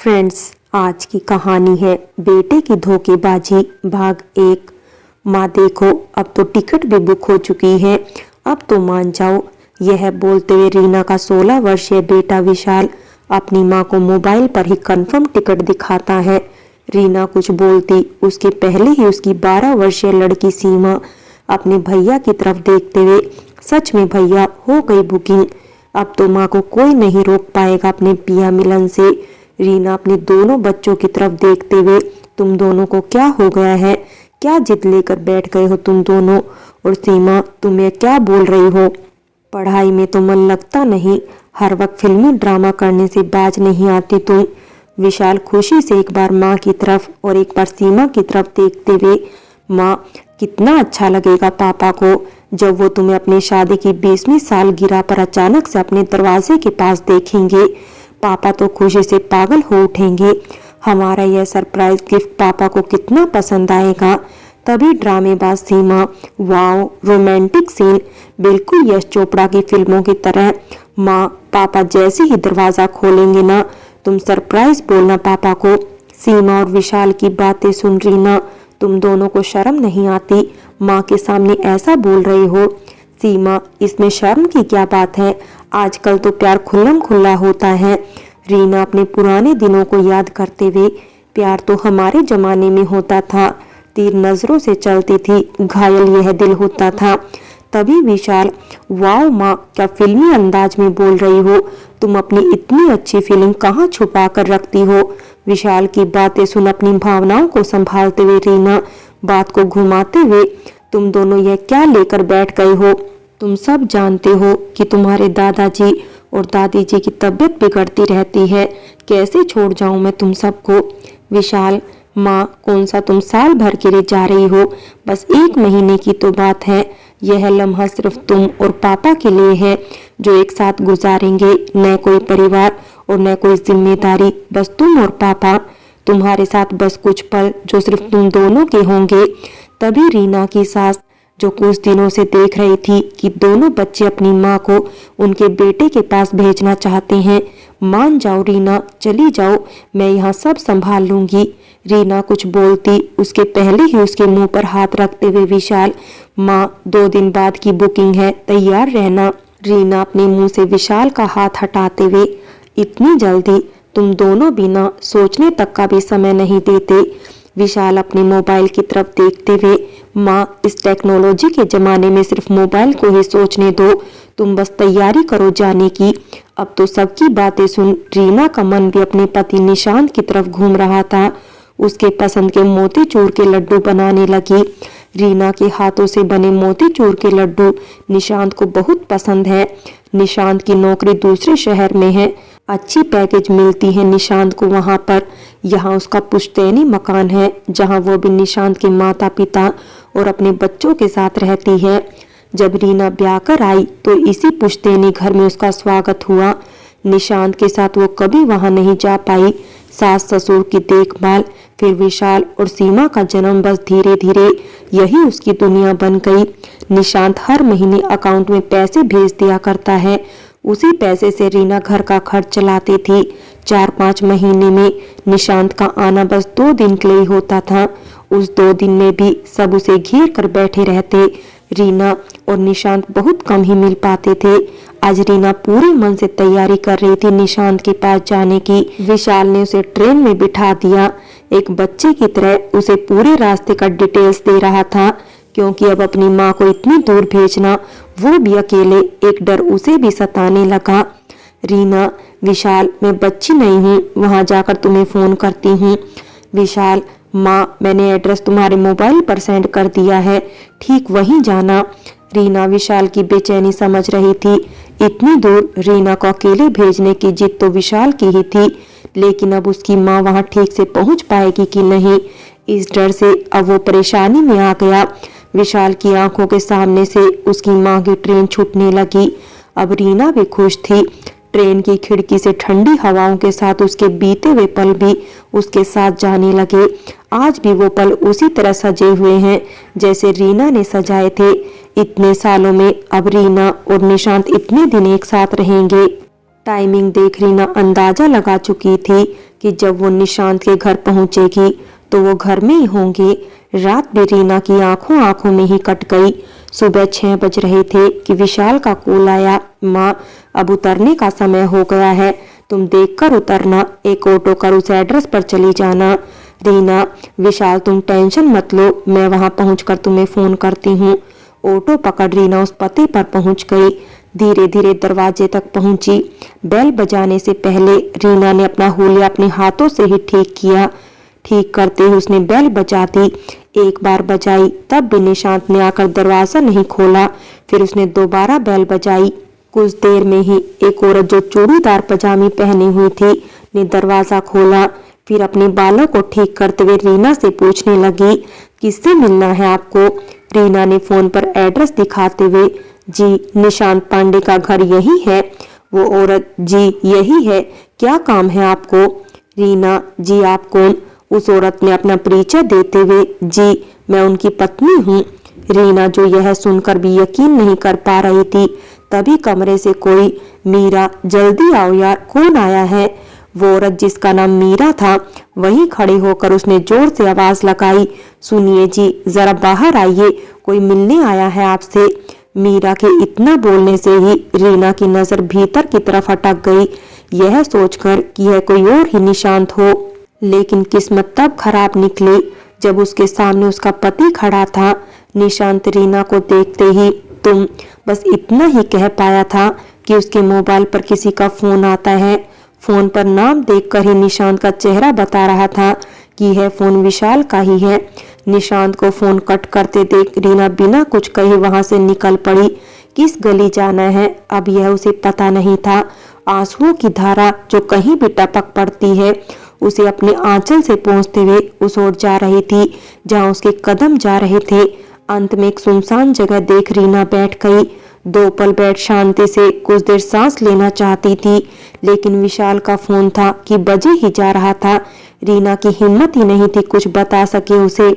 Friends, आज की कहानी है बेटे की धोखेबाजी भाग 1। माँ देखो, अब तो टिकट भी बुक हो चुकी है, अब तो मान जाओ। यह बोलते हुए रीना का 16 वर्षीय बेटा विशाल अपनी माँ को मोबाइल पर ही कंफर्म टिकट दिखाता है। रीना कुछ बोलती उसके पहले ही उसकी 12 वर्षीय लड़की सीमा अपने भैया की तरफ देखते हुए, सच में भैया, हो गई बुकिंग, अब तो माँ को कोई नहीं रोक पाएगा अपने पिया मिलन से। रीना अपने दोनों बच्चों की तरफ देखते हुए, तुम दोनों को क्या हो गया है, क्या जिद लेकर बैठ गए हो तुम दोनों? और सीमा, तुम ये क्या बोल रही हो? पढ़ाई में तो मन लगता नहीं, हर वक्त फिल्मी ड्रामा करने से बाज नहीं आती तुम। विशाल खुशी से एक बार माँ की तरफ और एक बार सीमा की तरफ देखते हुए, माँ, कितना अच्छा लगेगा पापा को जब वो तुम्हें अपनी शादी की 20वीं सालगिरह पर अचानक से अपने दरवाजे के पास देखेंगे। पापा तो खुशी से पागल हो उठेंगे। हमारा यह सरप्राइज गिफ्ट पापा को कितना पसंद आएगा। तभी ड्रामेबाज सीमा, वाओ, रोमांटिक सीन, बिल्कुल यश चोपड़ा की फिल्मों की तरह। माँ, पापा जैसे ही दरवाजा खोलेंगे ना, तुम सरप्राइज बोलना पापा को। सीमा और विशाल की बातें सुन रीना, तुम दोनों को शर्म नहीं आती? माँ के सामने ऐसा बोल रही हो। सीमा, इसमें शर्म की क्या बात है, आजकल तो प्यार खुल्लम खुल्ला होता है। रीना अपने पुराने दिनों को याद करते हुए, प्यार तो हमारे जमाने में होता था, तीर नजरों से चलती थी, घायल यह दिल होता था। तभी विशाल, वाओ माँ, क्या फिल्मी अंदाज में बोल रही हो, तुम अपनी इतनी अच्छी फीलिंग कहाँ छुपा कर रखती हो? विशाल की बातें सुन अपनी भावनाओं को संभालते हुए रीना बात को घुमाते हुए, तुम दोनों यह क्या लेकर बैठ गए हो? तुम सब जानते हो कि तुम्हारे दादाजी और दादी जी की तबीयत बिगड़ती रहती है, कैसे छोड़ जाऊं मैं तुम सबको? विशाल, माँ, कौन सा तुम साल भर के लिए जा रही हो, बस 1 महीने की तो बात है। यह लम्हा सिर्फ तुम और पापा के लिए है, जो एक साथ गुजारेंगे, न कोई परिवार और न कोई जिम्मेदारी, बस तुम और पापा, तुम्हारे साथ बस कुछ पल जो सिर्फ तुम दोनों के होंगे। तभी रीना की सास, जो कुछ दिनों से देख रही थी कि दोनों बच्चे अपनी माँ को उनके बेटे के पास भेजना चाहते हैं, मान जाओ रीना, चली जाओ, मैं यहाँ सब संभाल लूंगी। रीना कुछ बोलती उसके पहले ही उसके मुंह पर हाथ रखते हुए विशाल, माँ, 2 दिन बाद की बुकिंग है, तैयार रहना। रीना अपने मुंह से विशाल का हाथ हटाते हुए, इतनी जल्दी? तुम दोनों बिना सोचने तक का भी समय नहीं देते। विशाल अपने मोबाइल की तरफ देखते हुए, माँ, इस टेक्नोलॉजी के जमाने में सिर्फ मोबाइल को ही सोचने दो, तुम बस तैयारी करो जाने की। अब तो सबकी बातें सुन रीना का मन भी अपने पति निशांत की तरफ घूम रहा था। उसके पसंद के मोतीचूर के लड्डू बनाने लगी। रीना के हाथों से बने मोतीचूर के लड्डू निशांत को बहुत पसंद है। निशांत की नौकरी दूसरे शहर में है, अच्छी पैकेज मिलती है निशांत को वहां पर। यहाँ उसका पुश्तैनी मकान है, जहाँ वो भी निशांत के माता पिता और अपने बच्चों के साथ रहती है। जब रीना ब्याह कर आई तो इसी पुश्तैनी घर में उसका स्वागत हुआ। निशांत के साथ वो कभी वहां नहीं जा पाई। सास ससुर की देखभाल, फिर विशाल और सीमा का जन्म, बस धीरे धीरे यही उसकी दुनिया बन गई। निशांत हर महीने अकाउंट में पैसे भेज दिया करता है, उसी पैसे से रीना घर का खर्च चलाती थी। 4-5 महीने में निशांत का आना बस 2 दिन के लिए होता था। उस 2 दिन में भी सब उसे घेर कर बैठे रहते। रीना और निशांत बहुत कम ही मिल पाते थे। आज रीना पूरे मन से तैयारी कर रही थी निशांत के पास जाने की। विशाल ने उसे ट्रेन में बिठा दिया, एक बच्चे की तरह उसे पूरे रास्ते का डिटेल्स दे रहा था, क्योंकि अब अपनी माँ को इतनी दूर भेजना, वो भी अकेले, एक डर उसे भी सताने लगा। रीना, विशाल, मैं बच्ची नहीं हूँ, वहां जाकर तुम्हें फोन करती हूँ। विशाल, माँ, मैंने एड्रेस तुम्हारे मोबाइल पर सेंड कर दिया है, ठीक वहीं जाना। रीना विशाल की बेचैनी समझ रही थी। इतनी दूर रीना को अकेले भेजने की जिद तो विशाल की ही थी, लेकिन अब उसकी माँ वहां ठीक से पहुंच पाएगी कि नहीं, इस डर से अब वो परेशानी में आ गया। विशाल की आंखों के सामने से उसकी माँ की ट्रेन छूटने लगी। अब रीना भी खुश थी। ट्रेन की खिड़की से ठंडी हवाओं के साथ उसके बीते हुए पल भी उसके साथ जाने लगे। आज भी वो पल उसी तरह सजे हुए हैं जैसे रीना ने सजाए थे। इतने सालों में अब रीना और निशांत इतने दिन एक साथ रहेंगे। टाइमिंग देख रीना अंदाजा लगा चुकी थी कि जब वो निशांत के घर पहुंचेगी तो वो घर में ही होंगे। रात भी रीना की आंखों आंखों में ही कट गई। सुबह 6 बज रहे थे कि विशाल का कॉल आया, माँ अब उतरने का समय हो गया है, तुम देखकर उतरना, एक ऑटो कर उस एड्रेस पर चली जाना। रीना, विशाल तुम टेंशन मत लो, मैं वहां पहुंचकर तुम्हें फोन करती हूँ। ऑटो पकड़ रीना उस पते पर पहुंच गई। धीरे धीरे दरवाजे तक पहुंची। बेल बजाने से पहले रीना ने अपना हुलिया अपने हाथों से ही ठीक किया। ठीक करते ही उसने बेल बजा दी। एक बार बजाई तब भी निशांत ने आकर दरवाजा नहीं खोला। फिर उसने दोबारा बेल बजाई। कुछ देर में ही एक औरत जो चूड़ीदार पजामी पहनी हुई थी ने दरवाजा खोला। फिर अपने बालों को ठीक करते हुए रीना से पूछने लगी, किससे मिलना है आपको? रीना ने फोन पर एड्रेस दिखाते हुए, जी निशांत पांडे का घर यही है। वो औरत, जी यही है, क्या काम है आपको? रीना, जी आप कौन? उस औरत ने अपना परिचय देते हुए, जी मैं उनकी पत्नी हूँ। रीना जो यह सुनकर भी यकीन नहीं कर पा रही थी, तभी कमरे से कोई, मीरा जल्दी आओ यार, कौन आया है? वो औरत जिसका नाम मीरा था वहीं खड़े होकर उसने जोर से आवाज लगाई, सुनिए जी जरा बाहर आइए, कोई मिलने आया है आपसे। मीरा के इतना बोलने से ही रीना की नजर भीतर की तरफ अटक गई, यह सोचकर कि यह कोई और ही निशांत हो। लेकिन किस्मत तब खराब निकली जब उसके सामने उसका पति खड़ा था। निशांत रीना को देखते ही तुम, बस इतना ही कह पाया था कि उसके मोबाइल पर किसी का फोन आता है। फोन पर नाम देखकर ही निशांत का चेहरा बता रहा था कि यह फोन विशाल का ही है। निशांत को फोन कट करते देख रीना बिना कुछ कहे वहां से निकल पड़ी। किस गली जाना है अब यह उसे पता नहीं था। आंसुओं की धारा जो कहीं भी टपक पड़ती है उसे अपने आंचल से पोंछते हुए उस ओर जा रही थी जहां उसके कदम जा रहे थे। अंत में एक सुनसान जगह देख रीना बैठ गई। 2 पल बैठ शांति से कुछ देर सांस लेना चाहती थी, लेकिन विशाल का फोन था कि बजे ही जा रहा था। रीना की हिम्मत ही नहीं थी कुछ बता सके उसे,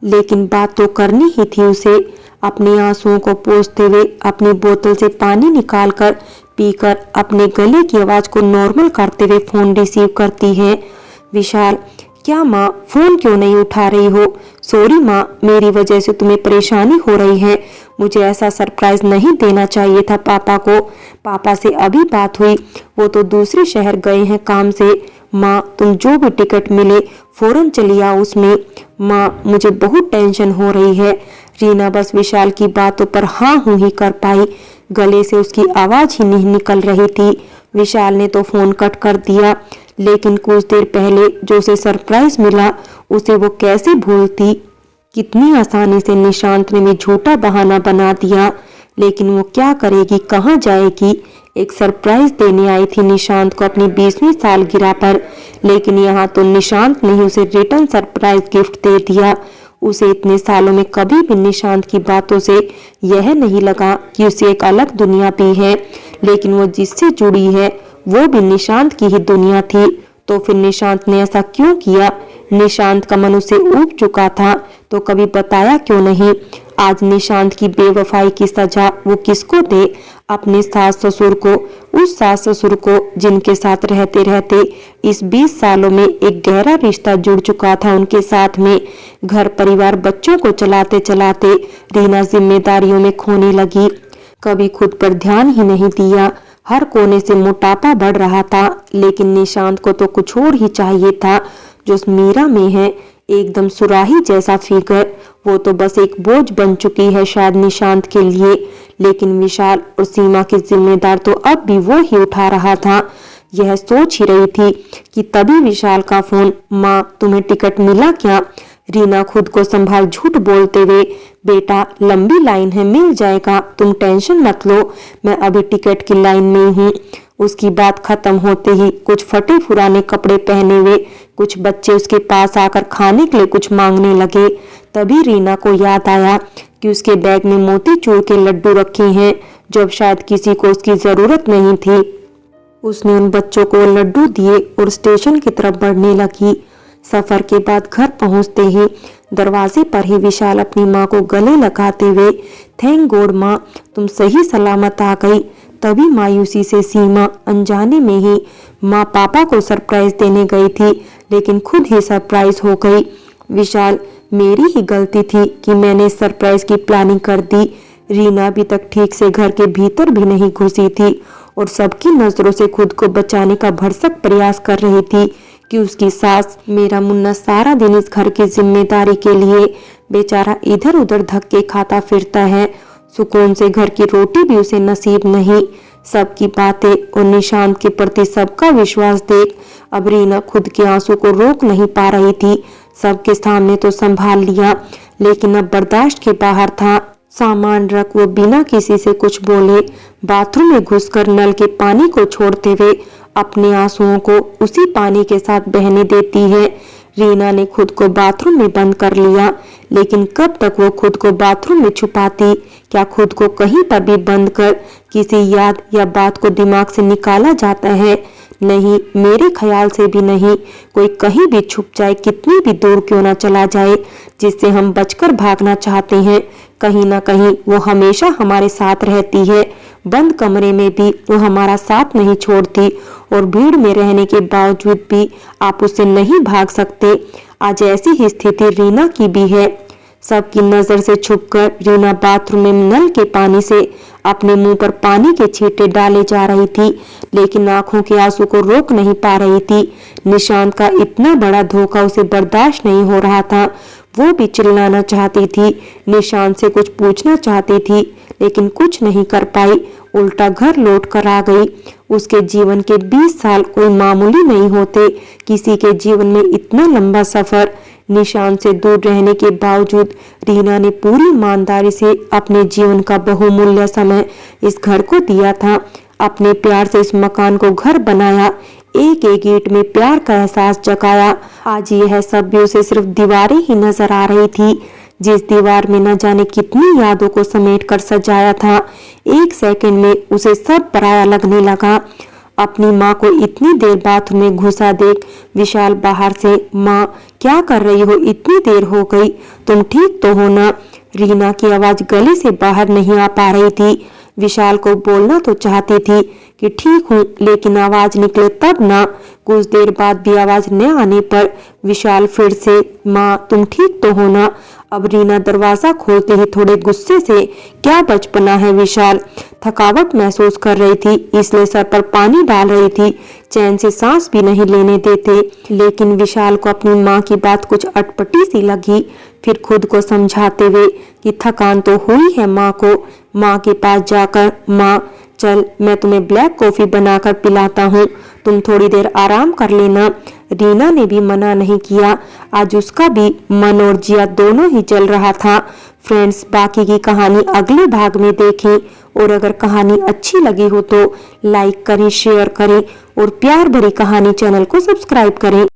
लेकिन बात तो करनी ही थी उसे। अपने आंसुओं को पोंछते हुए अपनी बोतल से पानी निकालकर पीकर अपने गले की आवाज को नॉर्मल करते हुए फोन रिसीव करती है। विशाल, क्या माँ फोन क्यों नहीं उठा रही हो? सॉरी माँ, मेरी वजह से तुम्हें परेशानी हो रही है, मुझे ऐसा सरप्राइज नहीं देना चाहिए था पापा को। पापा से अभी बात हुई, वो तो दूसरे शहर गए हैं काम से। माँ तुम जो भी टिकट मिले फौरन चली आओ उसमें। माँ मुझे बहुत टेंशन हो रही है। रीना बस विशाल की बातों पर हाँ हूँ ही कर पाई, गले से उसकी आवाज ही नहीं निकल रही थी। विशाल ने तो फोन कट कर दिया, लेकिन कुछ देर पहले जो उसे सरप्राइज मिला उसे वो कैसे भूलती। कितनी आसानी से निशांत ने भी झूठा बहाना बना दिया, लेकिन वो क्या करेगी, कहाँ जाएगी। एक सरप्राइज देने आई थी निशांत को अपनी 20वीं सालगिरह पर, लेकिन यहाँ तो निशांत ने ही उसे रिटर्न सरप्राइज गिफ्ट दे दिया। उसे इतने सालों में कभी भी निशांत की बातों से यह नहीं लगा कि उसे एक अलग दुनिया भी है, लेकिन वो जिससे जुड़ी है वो भी निशांत की ही दुनिया थी। तो फिर निशांत ने ऐसा क्यों किया? निशांत का मन उसे ऊब चुका था तो कभी बताया क्यों नहीं? आज निशांत की बेवफाई की सजा वो किसको दे? अपने सास ससुर को, उस सास ससुर को जिनके साथ रहते रहते इस 20 सालों में एक गहरा रिश्ता जुड़ चुका था उनके साथ में। घर परिवार बच्चों को चलाते चलाते रीना जिम्मेदारियों में खोने लगी, कभी खुद पर ध्यान ही नहीं दिया। हर कोने से मोटापा बढ़ रहा था, लेकिन निशांत को तो कुछ और ही चाहिए था जो उस मीरा में है, एकदम सुराही जैसा फिगर। वो तो बस एक बोझ बन चुकी है शायद निशांत के लिए, लेकिन विशाल और सीमा की जिम्मेदार तो अब भी वो ही उठा रहा था। यह सोच ही रही थी कि तभी विशाल का फोन, माँ तुम्हें टिकट मिला क्या? रीना खुद को संभाल झूठ बोलते हुए, बेटा लंबी लाइन है, मिल जाएगा, तुम टेंशन मत लो, मैं अभी टिकट की लाइन में ही हूँ। उसकी बात खत्म होते ही कुछ फटे पुराने कपड़े पहने हुए कुछ बच्चे उसके पास आकर खाने के लिए कुछ मांगने लगे। तभी रीना को याद आया कि उसके बैग में मोतीचूर के लड्डू रखे हैं, जो अब शायद किसी को उसकी जरूरत नहीं थी। उसने उन बच्चों को लड्डू दिए और स्टेशन की तरफ बढ़ने लगी। सफर के बाद घर पहुंचते ही दरवाजे पर ही विशाल अपनी माँ को गले लगाते हुए, थैंक गॉड माँ, तुम सही सलामत आ गई। तभी मायूसी से सीमा अनजाने में ही माँ पापा को सरप्राइज देने गई थी, लेकिन खुद ही सरप्राइज हो गई। विशाल, मेरी ही गलती थी कि मैंने सरप्राइज की प्लानिंग कर दी। रीना अभी तक ठीक से घर के भीतर भी नहीं घुसी थी और सबकी नजरों से खुद को बचाने का भरसक प्रयास कर रही थी कि उसकी सास मेरा मुन्ना सारा दिन इस घर की जिम्मेदारी के लिए बेचारा इधर उधर धक्के खाता फिरता है, सुकून से घर की रोटी भी उसे नसीब नहीं। सबकी बातें और निशांत के प्रति सबका विश्वास देख अब रीना खुद के आंसू को रोक नहीं पा रही थी। सबके सामने तो संभाल लिया, लेकिन अब बर्दाश्त के बाहर था। सामान रख वो बिना किसी से कुछ बोले बाथरूम में घुसकर नल के पानी को छोड़ते हुए अपने आंसुओं को उसी पानी के साथ बहने देती है। रीना ने खुद को बाथरूम में बंद कर लिया, लेकिन कब तक वो खुद को बाथरूम में छुपाती? क्या खुद को कहीं पर भी बंद कर किसी याद या बात को दिमाग से निकाला जाता है? नहीं, मेरे ख्याल से भी नहीं। कोई कहीं भी छुप जाए, कितनी भी दूर क्यों ना चला जाए, जिससे हम बचकर भागना चाहते हैं, कहीं ना कहीं वो हमेशा हमारे साथ रहती है। बंद कमरे में भी वो हमारा साथ नहीं छोड़ती और भीड़ में रहने के बावजूद भी आप उससे नहीं भाग सकते। आज ऐसी ही स्थिति रीना की भी है। सबकी नजर से छुपकर रीना बाथरूम में नल के पानी से अपने मुंह पर पानी के छींटे डाले जा रही थी, लेकिन आंखों के आंसू को रोक नहीं पा रही थी। निशांत का इतना बड़ा धोखा उसे बर्दाश्त नहीं हो रहा था। वो भी चिल्लाना चाहती थी, निशांत से कुछ पूछना चाहती थी, लेकिन कुछ नहीं कर पाई। उल्टा घर लौट कर आ गई। उसके जीवन के 20 साल कोई मामूली नहीं होते। किसी के जीवन में इतना लंबा सफर। निशांत से दूर रहने के बावजूद रीना ने पूरी ईमानदारी से अपने जीवन का बहुमूल्य समय इस घर को दिया था। अपने प्यार से इस मकान को घर बनाया, एक एक ईंट में प्यार का एहसास जगाया। आज यह सब भी उसे सिर्फ दीवारें ही नजर आ रही थी, जिस दीवार में न जाने कितनी यादों को समेट कर सजाया था। एक सेकंड में उसे सब पराया लगने लगा। अपनी माँ को इतनी देर बाथरूम में घुसा देख विशाल बाहर से, माँ क्या कर रही हो, इतनी देर हो गई, तुम ठीक तो हो ना? रीना की आवाज गले से बाहर नहीं आ पा रही थी। विशाल को बोलना तो चाहती थी कि ठीक हूँ, लेकिन आवाज निकले तब ना। कुछ देर बाद भी आवाज न आने पर विशाल फिर से, माँ तुम ठीक तो हो ना? अब रीना दरवाजा खोलते ही थोड़े गुस्से से, क्या बचपना है विशाल? थकावट महसूस कर रही थी, इसलिए सर पर पानी डाल रही थी, चैन से सांस भी नहीं लेने देते। लेकिन विशाल को अपनी माँ की बात कुछ अटपटी सी लगी। फिर खुद को समझाते हुए कि थकान तो हुई है माँ को, माँ के पास जाकर, माँ चल मैं तुम्हें ब्लैक कॉफी बनाकर पिलाता हूँ, तुम थोड़ी देर आराम कर लेना। रीना ने भी मना नहीं किया। आज उसका भी मन और जिया दोनों ही जल रहा था। फ्रेंड्स, बाकी की कहानी अगले भाग में देखें, और अगर कहानी अच्छी लगी हो तो लाइक करें, शेयर करें और प्यार भरी कहानी चैनल को सब्सक्राइब करें।